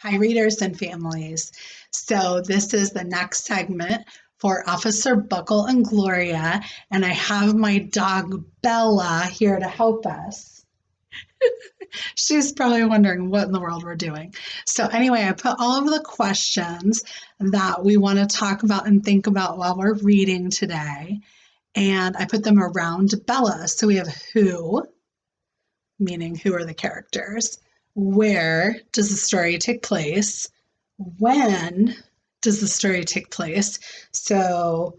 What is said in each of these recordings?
Hi, readers and families. So this is the next segment for Officer Buckle and Gloria, and I have my dog Bella here to help us. She's probably wondering what in the world we're doing. So anyway, I put all of the questions that we want to talk about and think about while we're reading today, and I put them around Bella. So we have who, meaning who are the characters? Where does the story take place? When does the story take place? So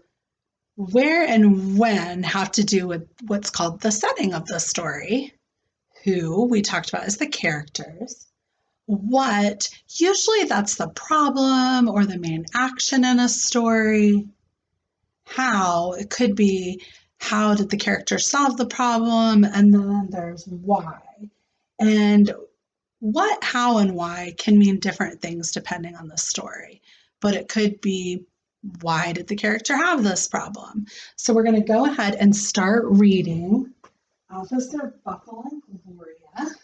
where and when have to do with what's called the setting of the story. Who we talked about as the characters. What, usually that's the problem or the main action in a story. How, it could be how did the character solve the problem, and then there's why. And what, how, and why can mean different things depending on the story, but it could be why did the character have this problem? So we're going to go ahead and start reading Officer Buckle and Gloria.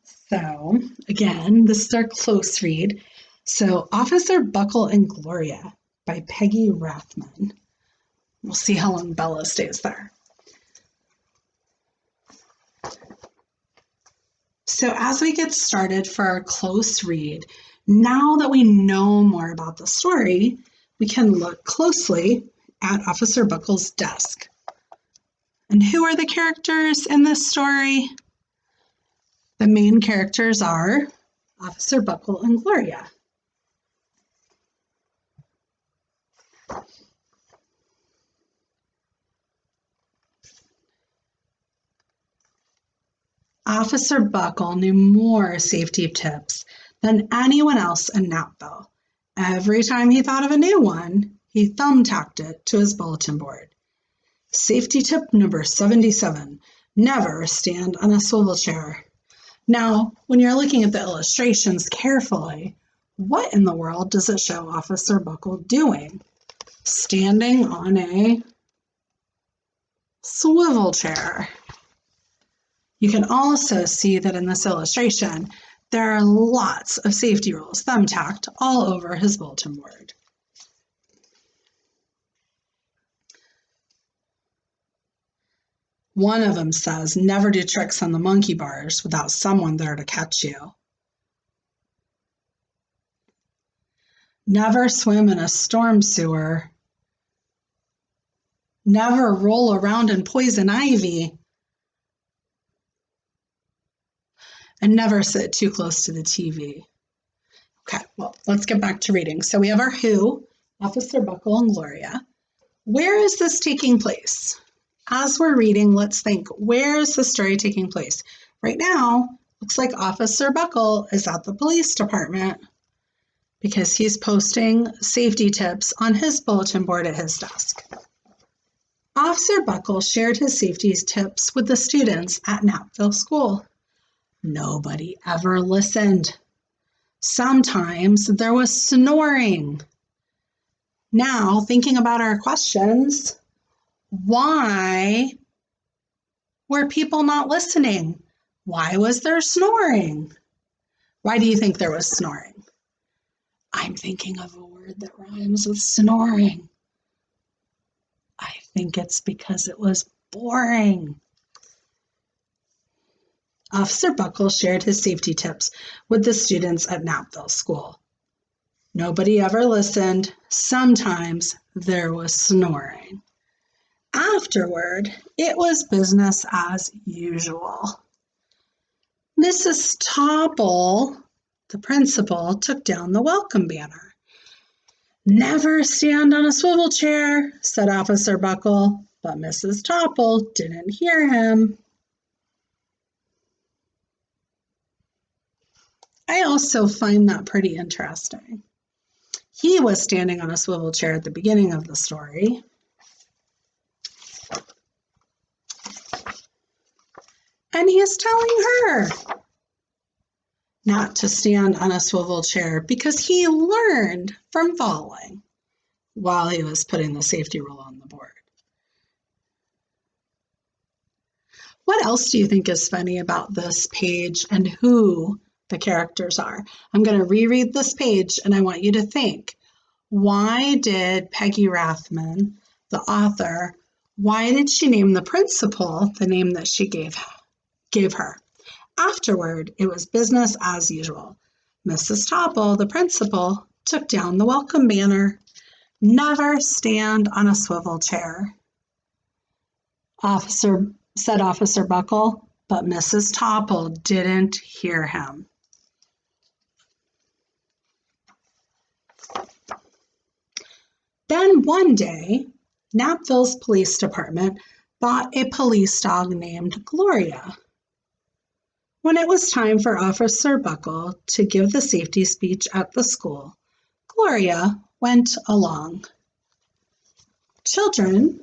So again, this is our close read. So Officer Buckle and Gloria by Peggy Rathman. We'll see how long Bella stays there. So as we get started for our close read, now that we know more about the story, we can look closely at Officer Buckle's desk. And who are the characters in this story? The main characters are Officer Buckle and Gloria. Officer Buckle knew more safety tips than anyone else in Napville. Every time he thought of a new one, he thumbtacked it to his bulletin board. Safety tip number 77, never stand on a swivel chair. Now, when you're looking at the illustrations carefully, what in the world does it show Officer Buckle doing? Standing on a swivel chair. You can also see that in this illustration, there are lots of safety rules thumbtacked all over his bulletin board. One of them says, never do tricks on the monkey bars without someone there to catch you. Never swim in a storm sewer. Never roll around in poison ivy. And never sit too close to the TV. Okay, well, let's get back to reading. So we have our who, Officer Buckle and Gloria. Where is this taking place? As we're reading, let's think, where is the story taking place? Right now, looks like Officer Buckle is at the police department because he's posting safety tips on his bulletin board at his desk. Officer Buckle shared his safety tips with the students at Napville School. Nobody ever listened. Sometimes there was snoring. Now, thinking about our questions, why were people not listening? Why was there snoring? Why do you think there was snoring? I'm thinking of a word that rhymes with snoring. I think it's because it was boring. Officer Buckle shared his safety tips with the students at Napville School. Nobody ever listened. Sometimes there was snoring. Afterward, it was business as usual. Mrs. Topple, the principal, took down the welcome banner. Never stand on a swivel chair, said Officer Buckle, but Mrs. Topple didn't hear him. I also find that pretty interesting. He was standing on a swivel chair at the beginning of the story. And he is telling her not to stand on a swivel chair because he learned from falling while he was putting the safety rule on the board. What else do you think is funny about this page and who the characters are. I'm going to reread this page, and I want you to think, why did Peggy Rathman, the author, why did she name the principal the name that she gave her? Afterward, it was business as usual. Mrs. Topple, the principal, took down the welcome banner. Never stand on a swivel chair. Said Officer Buckle, but Mrs. Topple didn't hear him. Then one day, Knappville's police department bought a police dog named Gloria. When it was time for Officer Buckle to give the safety speech at the school, Gloria went along. "Children,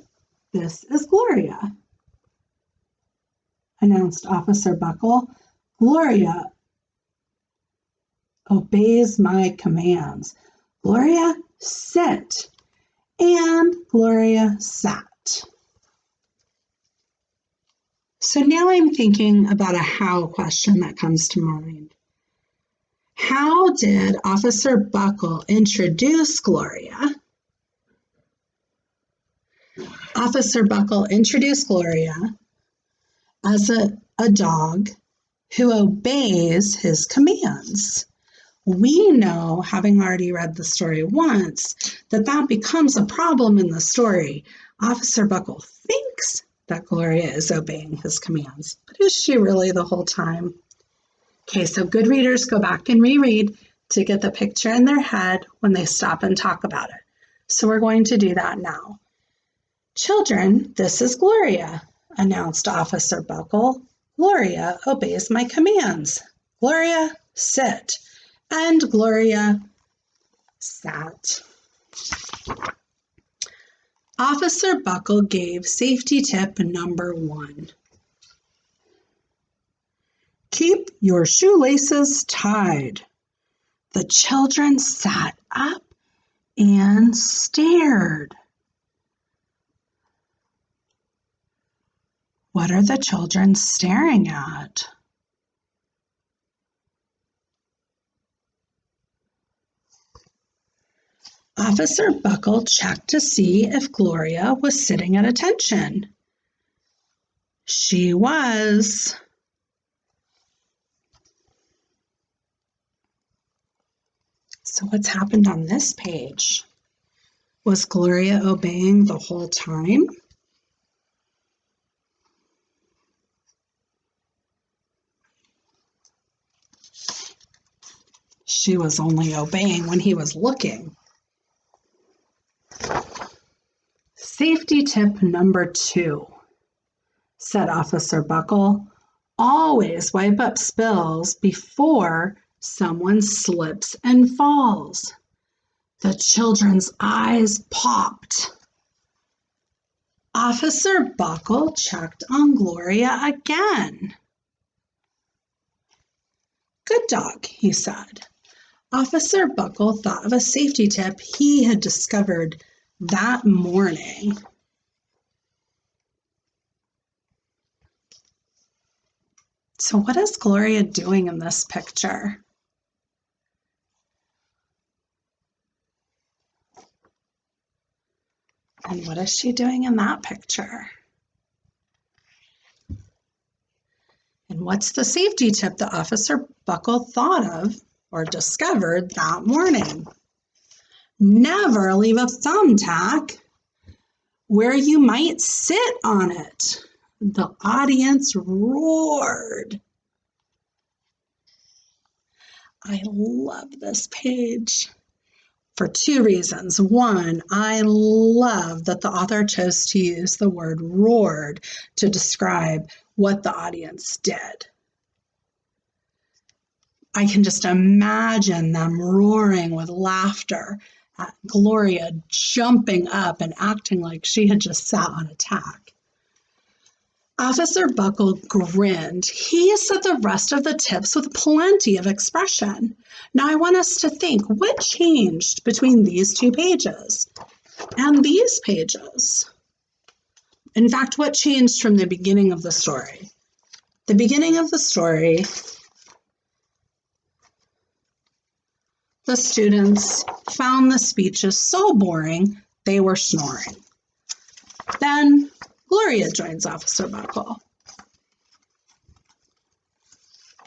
this is Gloria," announced Officer Buckle. "Gloria obeys my commands. Gloria, sit." And Gloria sat. So now I'm thinking about a how question that comes to mind. How did Officer Buckle introduce Gloria? Officer Buckle introduced Gloria as a dog who obeys his commands. We know, having already read the story once, that becomes a problem in the story. Officer Buckle thinks that Gloria is obeying his commands, but is she really the whole time? Okay, so good readers go back and reread to get the picture in their head when they stop and talk about it. So we're going to do that now. "Children, this is Gloria," announced Officer Buckle. "Gloria obeys my commands. Gloria, sit." And Gloria sat. Officer Buckle gave safety tip number 1. "Keep your shoelaces tied." The children sat up and stared. What are the children staring at? Officer Buckle checked to see if Gloria was sitting at attention. She was. So what's happened on this page? Was Gloria obeying the whole time? She was only obeying when he was looking. "Safety tip number 2, said Officer Buckle. Always wipe up spills before someone slips and falls." The children's eyes popped. Officer Buckle checked on Gloria again. "Good dog," he said. Officer Buckle thought of a safety tip he had discovered that morning. So what is Gloria doing in this picture? And what is she doing in that picture? And what's the safety tip that Officer Buckle thought of or discovered that morning? Never leave a thumbtack where you might sit on it. The audience roared. I love this page for 2 reasons. 1, I love that the author chose to use the word roared to describe what the audience did. I can just imagine them roaring with laughter at Gloria jumping up and acting like she had just sat on a tack. Officer Buckle grinned. He said the rest of the tips with plenty of expression. Now I want us to think, what changed between these 2 pages and these pages? In fact, what changed from the beginning of the story? The beginning of the story The students found the speeches so boring they were snoring. Then Gloria joins Officer Buckle.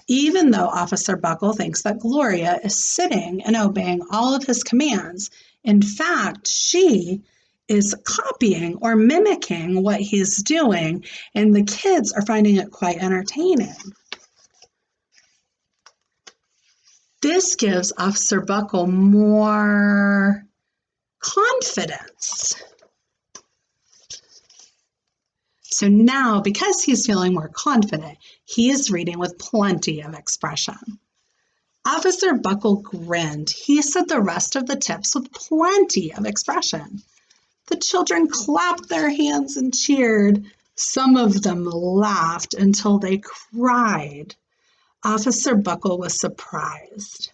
Even though Officer Buckle thinks that Gloria is sitting and obeying all of his commands, in fact, she is copying or mimicking what he's doing, and the kids are finding it quite entertaining. This gives Officer Buckle more confidence. So now, because he's feeling more confident, he is reading with plenty of expression. Officer Buckle grinned. He said the rest of the tips with plenty of expression. The children clapped their hands and cheered. Some of them laughed until they cried. Officer Buckle was surprised.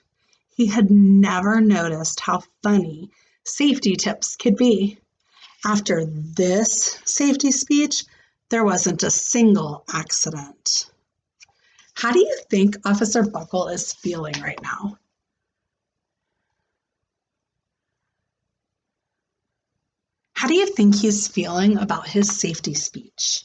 He had never noticed how funny safety tips could be. After this safety speech, there wasn't a single accident. How do you think Officer Buckle is feeling right now? How do you think he's feeling about his safety speech?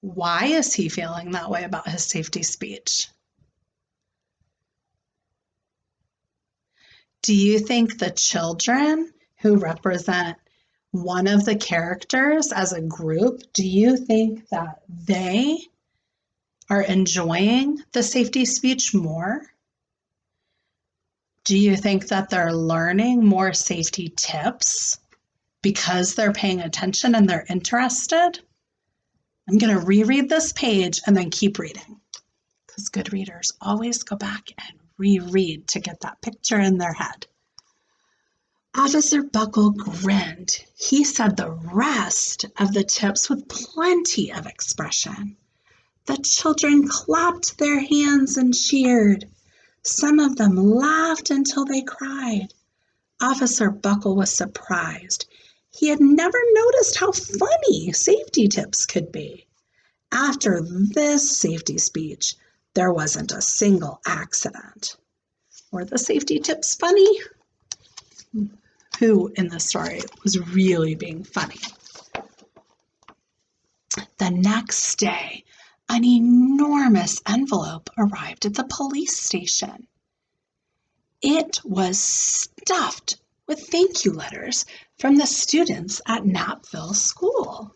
Why is he feeling that way about his safety speech? Do you think the children who represent one of the characters as a group, do you think that they are enjoying the safety speech more? Do you think that they're learning more safety tips because they're paying attention and they're interested? I'm going to reread this page and then keep reading, because good readers always go back and reread to get that picture in their head. Officer Buckle grinned. He said the rest of the tips with plenty of expression. The children clapped their hands and cheered. Some of them laughed until they cried. Officer Buckle was surprised. He had never noticed how funny safety tips could be. After this safety speech, there wasn't a single accident. Were the safety tips funny? Who in the story was really being funny? The next day, an enormous envelope arrived at the police station. It was stuffed with thank you letters from the students at Knapville School.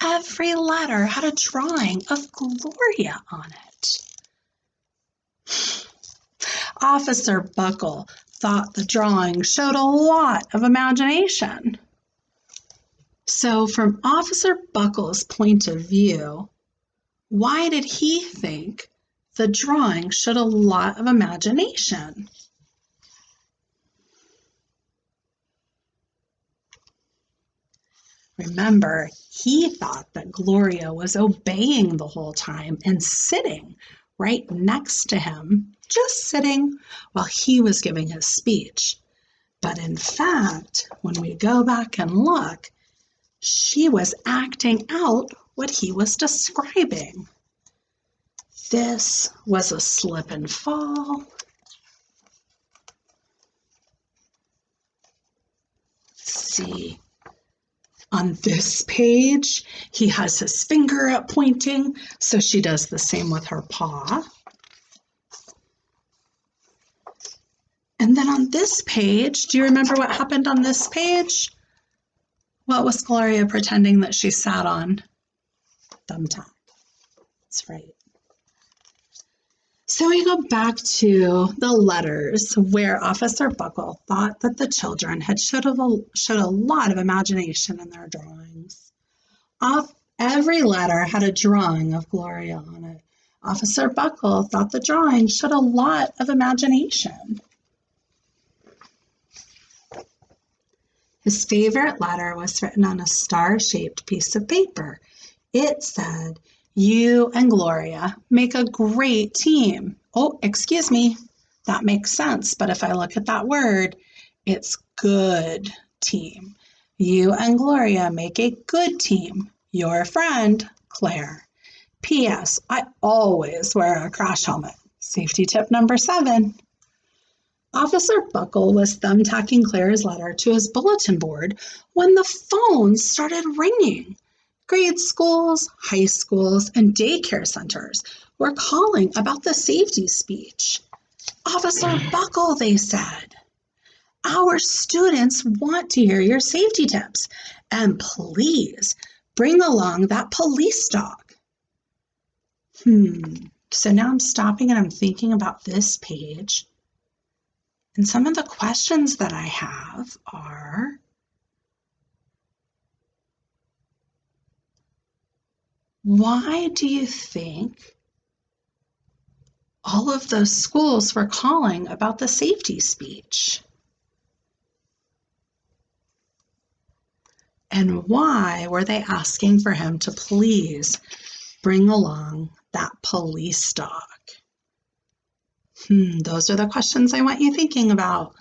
Every letter had a drawing of Gloria on it. Officer Buckle thought the drawing showed a lot of imagination. So from Officer Buckle's point of view, why did he think the drawing showed a lot of imagination? Remember, he thought that Gloria was obeying the whole time and sitting right next to him, just sitting while he was giving his speech. But in fact, when we go back and look, she was acting out what he was describing. This was a slip and fall. Let's see. On this page, he has his finger up pointing, so she does the same with her paw. And then on this page, do you remember what happened on this page? What was Gloria pretending that she sat on? Thumbtack. That's right. So we go back to the letters where Officer Buckle thought that the children had showed a lot of imagination in their drawings. Every letter had a drawing of Gloria on it. Officer Buckle thought the drawing showed a lot of imagination. His favorite letter was written on a star-shaped piece of paper. It said, "You and Gloria make a great team." Oh, excuse me, that makes sense. But if I look at that word, it's good team. You and Gloria make a good team. Your friend, Claire. P.S. I always wear a crash helmet. Safety tip number 7. Officer Buckle was thumbtacking Claire's letter to his bulletin board when the phone started ringing. Grade schools, high schools, and daycare centers were calling about the safety speech. Officer Buckle, they said. Our students want to hear your safety tips, and please bring along that police dog. So now I'm stopping and I'm thinking about this page. And some of the questions that I have are, why do you think all of those schools were calling about the safety speech? And why were they asking for him to please bring along that police dog? Those are the questions I want you thinking about.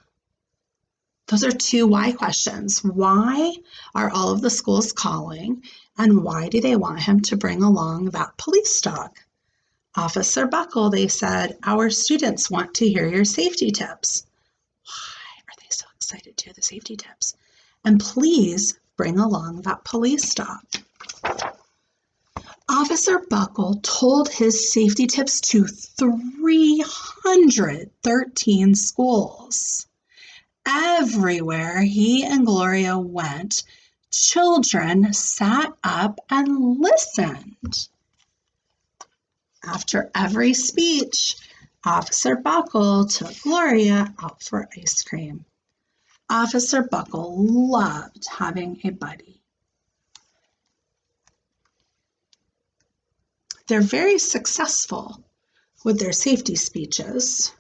Those are 2 why questions. Why are all of the schools calling? And why do they want him to bring along that police dog? Officer Buckle, they said, our students want to hear your safety tips. Why are they so excited to hear the safety tips? And please bring along that police dog. Officer Buckle told his safety tips to 313 schools. Everywhere he and Gloria went, children sat up and listened. After every speech, Officer Buckle took Gloria out for ice cream. Officer Buckle loved having a buddy. They're very successful with their safety speeches.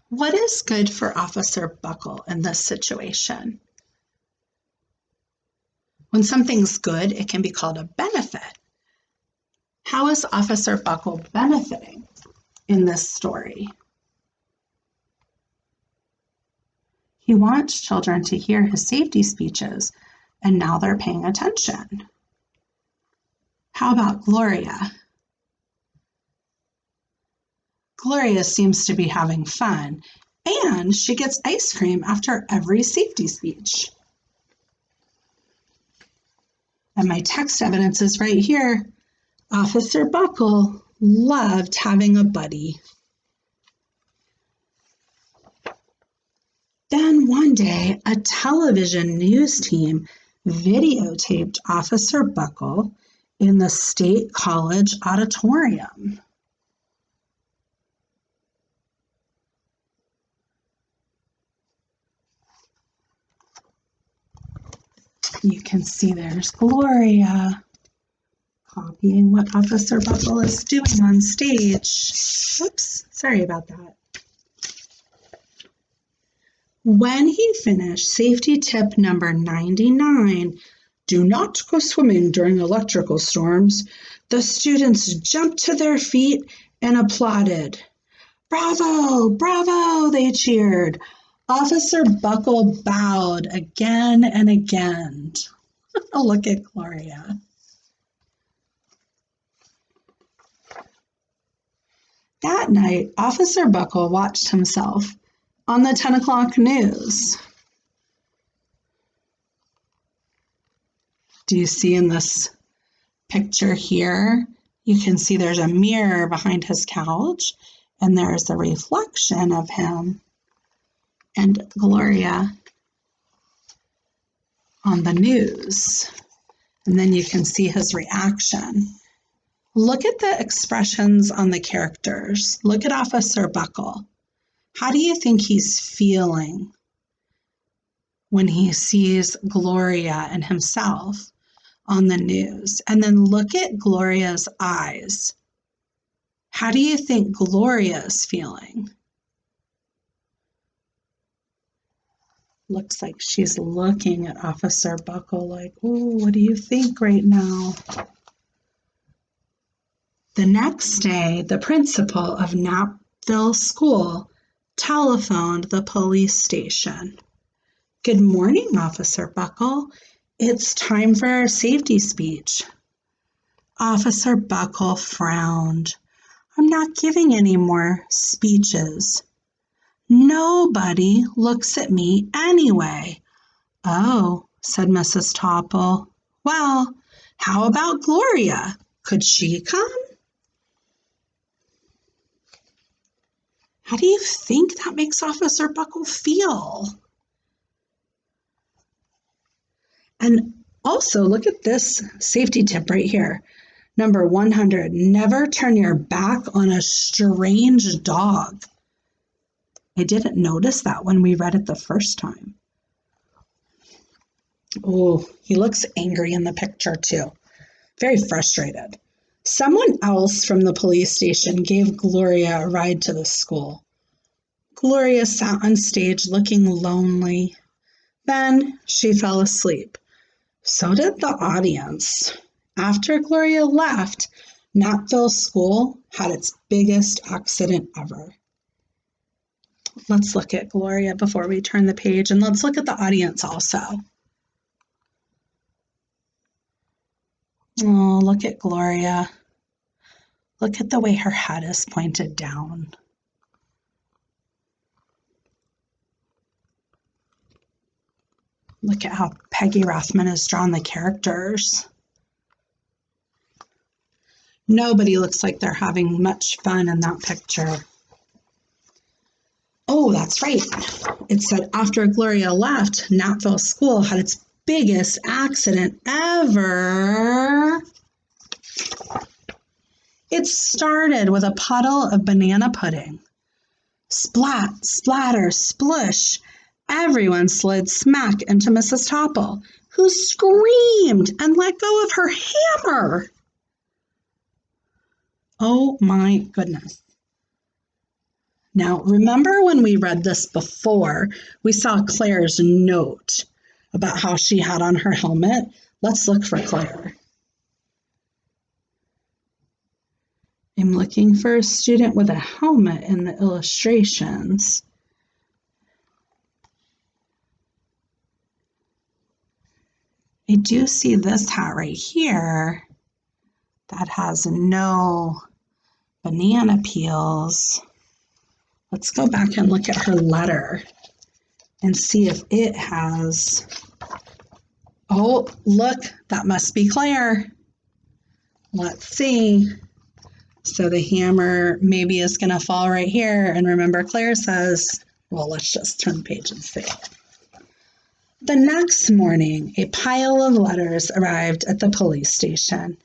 What is good for Officer Buckle in this situation? When something's good, it can be called a benefit. How is Officer Buckle benefiting in this story? He wants children to hear his safety speeches, and now they're paying attention. How about Gloria? Gloria seems to be having fun, and she gets ice cream after every safety speech. And my text evidence is right here. Officer Buckle loved having a buddy. Then one day, a television news team videotaped Officer Buckle in the State College auditorium. You can see there's Gloria copying what Officer Buckle is doing on stage. Oops, sorry about that. When he finished safety tip number 99, do not go swimming during electrical storms, the students jumped to their feet and applauded. Bravo, bravo, they cheered. Officer Buckle bowed again and again. Look at Gloria. That night, Officer Buckle watched himself on the 10 o'clock news. Do you see in this picture here? You can see there's a mirror behind his couch, and there's a reflection of him and Gloria on the news. And then you can see his reaction. Look at the expressions on the characters. Look at Officer Buckle. How do you think he's feeling when he sees Gloria and himself on the news? And then look at Gloria's eyes. How do you think Gloria is feeling? Looks like she's looking at Officer Buckle like, oh, what do you think right now? The next day, the principal of Knappville School telephoned the police station. Good morning, Officer Buckle. It's time for our safety speech. Officer Buckle frowned. I'm not giving any more speeches. Nobody looks at me anyway. Oh, said Mrs. Topple. Well, how about Gloria? Could she come? How do you think that makes Officer Buckle feel? And also, look at this safety tip right here. Number 100, never turn your back on a strange dog. I didn't notice that when we read it the first time. Oh, he looks angry in the picture too. Very frustrated. Someone else from the police station gave Gloria a ride to the school. Gloria sat on stage looking lonely. Then she fell asleep. So did the audience. After Gloria left, Knapville School had its biggest accident ever. Let's look at Gloria before we turn the page, and let's look at the audience also. Oh, look at Gloria. Look at the way her head is pointed down. Look at how Peggy Rothman has drawn the characters. Nobody looks like they're having much fun in that picture. Oh, that's right. It said after Gloria left, Knapville School had its biggest accident ever. It started with a puddle of banana pudding. Splat, splatter, splush. Everyone slid smack into Mrs. Topple, who screamed and let go of her hammer. Oh my goodness. Now, remember when we read this before, we saw Claire's note about how she had on her helmet? Let's look for Claire. I'm looking for a student with a helmet in the illustrations. I do see this hat right here that has no banana peels. Let's go back and look at her letter and see if it has. Oh, look, that must be Claire. Let's see. So the hammer maybe is going to fall right here. And remember, Claire says, well, let's just turn the page and see. The next morning, a pile of letters arrived at the police station.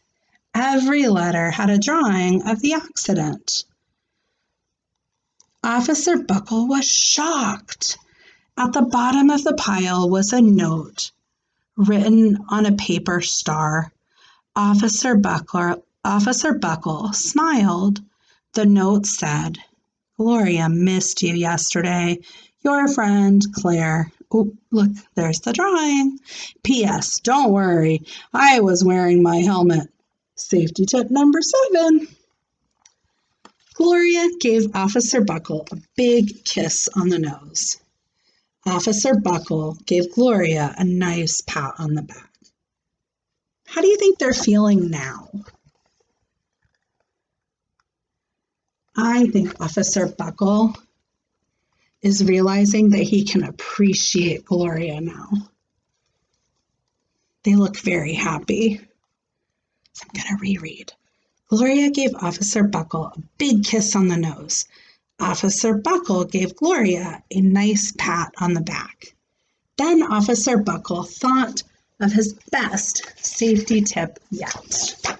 Every letter had a drawing of the accident. Officer Buckle was shocked. At the bottom of the pile was a note written on a paper star. Officer Buckle smiled. The note said, Gloria missed you yesterday. Your friend, Claire. Oh, look, there's the drawing. P.S. Don't worry, I was wearing my helmet. Safety tip number 7. Gloria gave Officer Buckle a big kiss on the nose. Officer Buckle gave Gloria a nice pat on the back. How do you think they're feeling now? I think Officer Buckle is realizing that he can appreciate Gloria now. They look very happy. So I'm going to reread. Gloria gave Officer Buckle a big kiss on the nose. Officer Buckle gave Gloria a nice pat on the back. Then Officer Buckle thought of his best safety tip yet.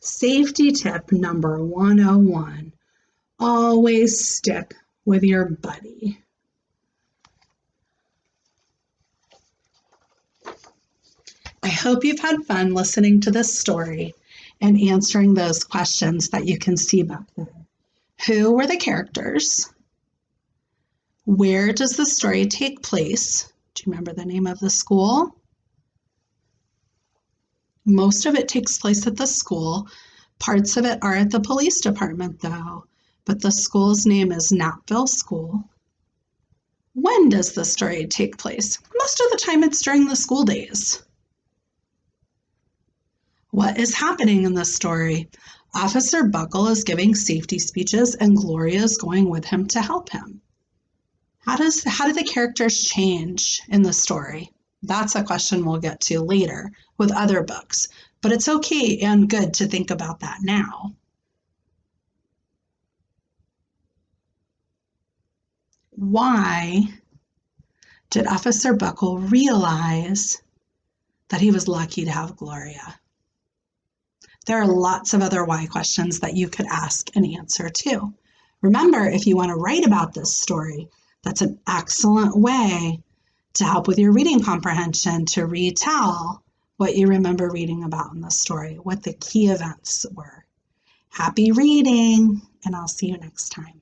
Safety tip number 101. Always stick with your buddy. I hope you've had fun listening to this story and answering those questions that you can see back there. Who were the characters? Where does the story take place? Do you remember the name of the school? Most of it takes place at the school. Parts of it are at the police department, though. But the school's name is Knapville School. When does the story take place? Most of the time it's during the school days. What is happening in the story? Officer Buckle is giving safety speeches and Gloria is going with him to help him. How do the characters change in the story? That's a question we'll get to later with other books, but it's okay and good to think about that now. Why did Officer Buckle realize that he was lucky to have Gloria? There are lots of other why questions that you could ask and answer too. Remember, if you want to write about this story, that's an excellent way to help with your reading comprehension, to retell what you remember reading about in the story, what the key events were. Happy reading, and I'll see you next time.